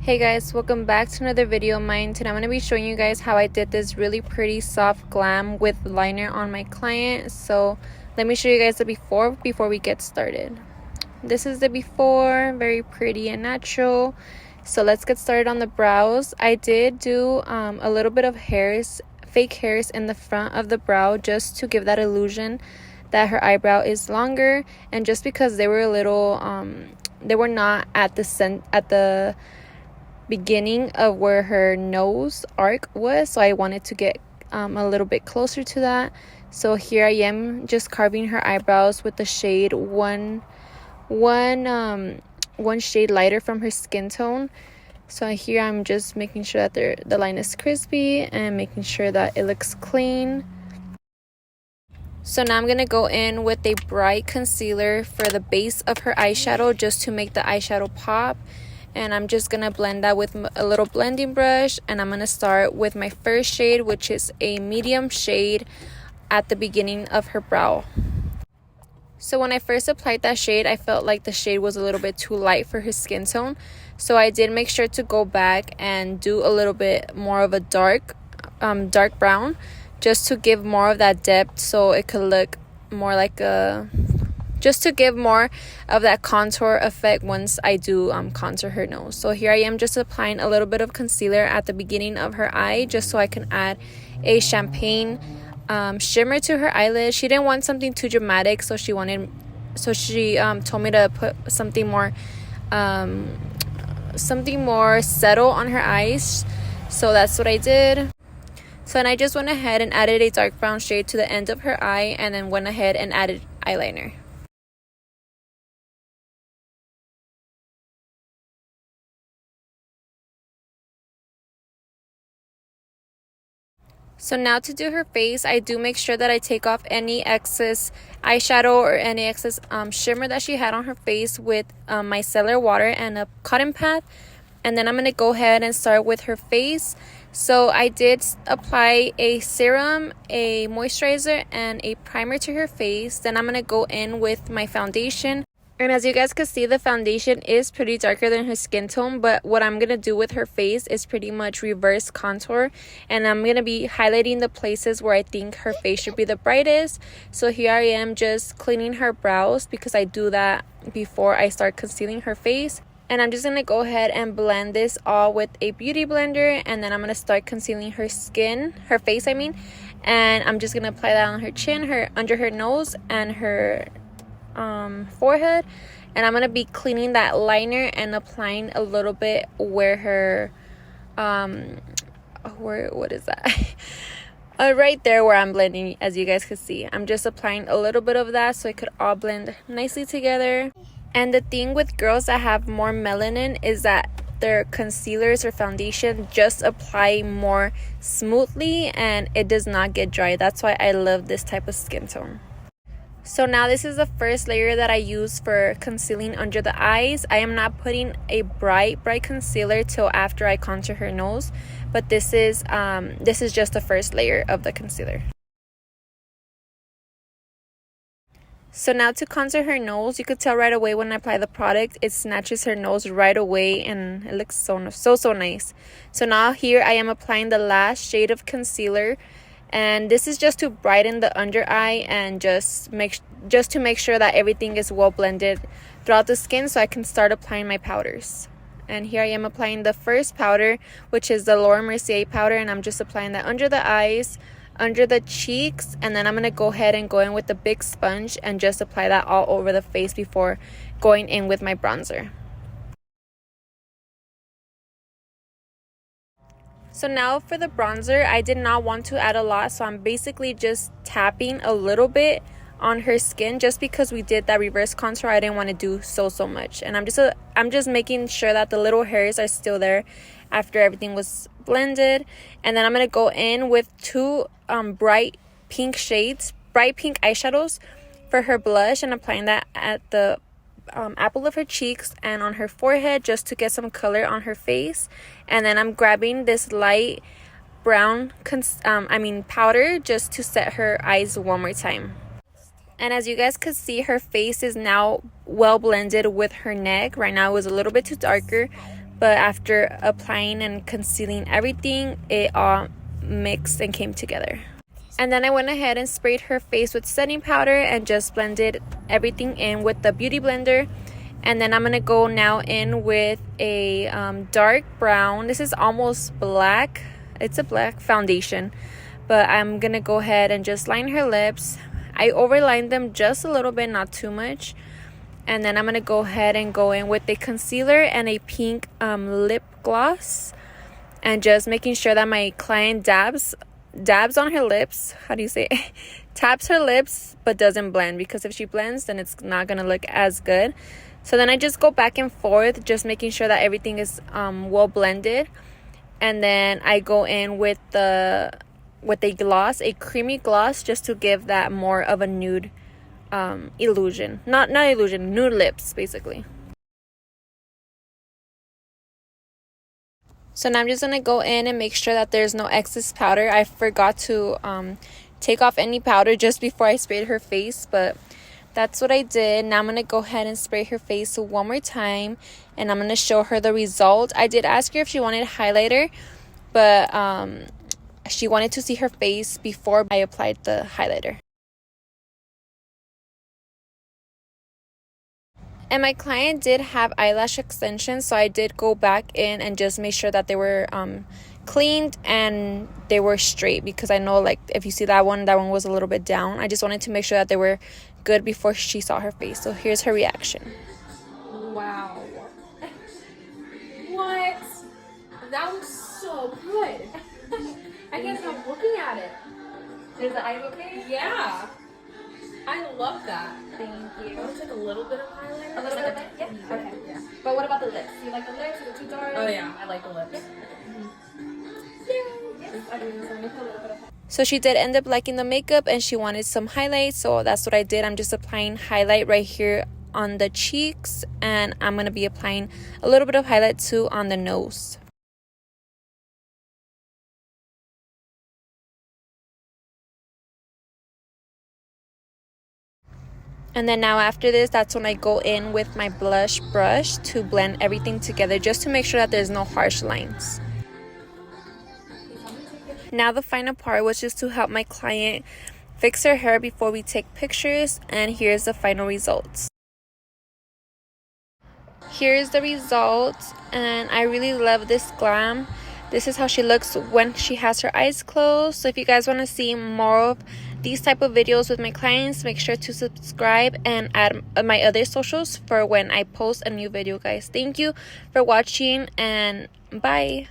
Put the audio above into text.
Hey guys, welcome back to another video of mine. Today I'm going to be showing you guys how I did this really pretty soft glam with liner on my client. So let me show you guys the before we get started. This is the before, very pretty and natural. So let's get started on the brows. I did do a little bit of fake hairs in the front of the brow just to give that illusion that her eyebrow is longer, and just because they were a little they were not at the beginning of where her nose arc was, so I wanted to get a little bit closer to that. So here I am just carving her eyebrows with the shade one shade lighter from her skin tone. So here I'm just making sure that the line is crispy and making sure that it looks clean. So now I'm going to go in with a bright concealer for the base of her eyeshadow just to make the eyeshadow pop. And I'm just going to blend that with a little blending brush. And I'm going to start with my first shade, which is a medium shade at the beginning of her brow. So when I first applied that shade, I felt like the shade was a little bit too light for her skin tone. So I did make sure to go back and do a little bit more of a dark brown, just to give more of that depth, so it could look more like just to give more of that contour effect once I do contour her nose. So here I am just applying a little bit of concealer at the beginning of her eye, just so I can add a champagne shimmer to her eyelid. She didn't want something too dramatic, so she told me to put something more subtle on her eyes. So that's what I did. So and I just went ahead and added a dark brown shade to the end of her eye, and then went ahead and added eyeliner. So now to do her face, I do make sure that I take off any excess eyeshadow or any excess shimmer that she had on her face with micellar water and a cotton pad. And then I'm going to go ahead and start with her face. So I did apply a serum, a moisturizer, and a primer to her face. Then I'm going to go in with my foundation. And as you guys can see, the foundation is pretty darker than her skin tone, but what I'm going to do with her face is pretty much reverse contour, and I'm going to be highlighting the places where I think her face should be the brightest. So here I am just cleaning her brows, because I do that before I start concealing her face. And I'm just going to go ahead and blend this all with a beauty blender, and then I'm going to start concealing her face, and I'm just going to apply that on her chin, under her nose, and her forehead. And I'm going to be cleaning that liner and applying a little bit where her what is that right there where I'm blending. As you guys can see, I'm just applying a little bit of that so it could all blend nicely together. And the thing with girls that have more melanin is that their concealers or foundation just apply more smoothly and it does not get dry. That's why I love this type of skin tone. So now this is the first layer that I use for concealing under the eyes. I am not putting a bright concealer till after I contour her nose, but this is just the first layer of the concealer. So now to contour her nose, you could tell right away when I apply the product, it snatches her nose right away and it looks so nice. So now here I am applying the last shade of concealer, and this is just to brighten the under eye and just to make sure that everything is well blended throughout the skin, so I can start applying my powders. And here I am applying the first powder, which is the Laura Mercier powder, and I'm just applying that under the eyes, under the cheeks, and then I'm going to go ahead and go in with the big sponge and just apply that all over the face before going in with my bronzer. So now for the bronzer, I did not want to add a lot, so I'm basically just tapping a little bit on her skin, just because we did that reverse contour. I didn't want to do so much, and I'm just making sure that the little hairs are still there after everything was blended. And then I'm going to go in with two bright pink eyeshadows for her blush, and applying that at the apple of her cheeks and on her forehead, just to get some color on her face. And then I'm grabbing this light brown powder just to set her eyes one more time. And as you guys could see, her face is now well blended with her neck. Right now it was a little bit too darker, but after applying and concealing everything, it all mixed and came together. And then I went ahead and sprayed her face with setting powder and just blended everything in with the beauty blender. And then I'm going to go now in with a dark brown. This is almost black. It's a black foundation. But I'm going to go ahead and just line her lips. I overlined them just a little bit, not too much. And then I'm going to go ahead and go in with a concealer and a pink lip gloss. And just making sure that my client dabs on her lips. How do you say it? Taps her lips but doesn't blend, because if she blends then it's not going to look as good. So then I just go back and forth, just making sure that everything is well blended. And then I go in with a gloss, a creamy gloss, just to give that more of a nude illusion. Not illusion, nude lips basically. So now I'm just going to go in and make sure that there's no excess powder. I forgot to take off any powder just before I sprayed her face, but that's what I did. Now I'm going to go ahead and spray her face one more time, and I'm going to show her the result. I did ask her if she wanted highlighter, but she wanted to see her face before I applied the highlighter. And my client did have eyelash extensions, so I did go back in and just make sure that they were cleaned and they were straight, because I know, like, if you see that one was a little bit down. I just wanted to make sure that they were good before she saw her face. So here's her reaction. Wow. What? That was so good. I can't stop looking at it. Is the eye okay? Yeah. I love that. Thank you. I'll take a little bit of highlighter. A little bit of it? Yeah. Okay. Yeah. But what about the lips? Do you like the lips? Is it too dark? Oh yeah, I like the lips. So she did end up liking the makeup and she wanted some highlights, so that's what I did. I'm just applying highlight right here on the cheeks, and I'm going to be applying a little bit of highlight too on the nose. And then now after this, that's when I go in with my blush brush to blend everything together, just to make sure that there's no harsh lines. Now the final part was just to help my client fix her hair before we take pictures, and here's the final results. Here's the results, and I really love this Glam. This is how she looks when she has her eyes closed. So if you guys want to see more of these type of videos with my clients, make sure to subscribe and add my other socials for when I post a new video, guys. Thank you for watching, and bye.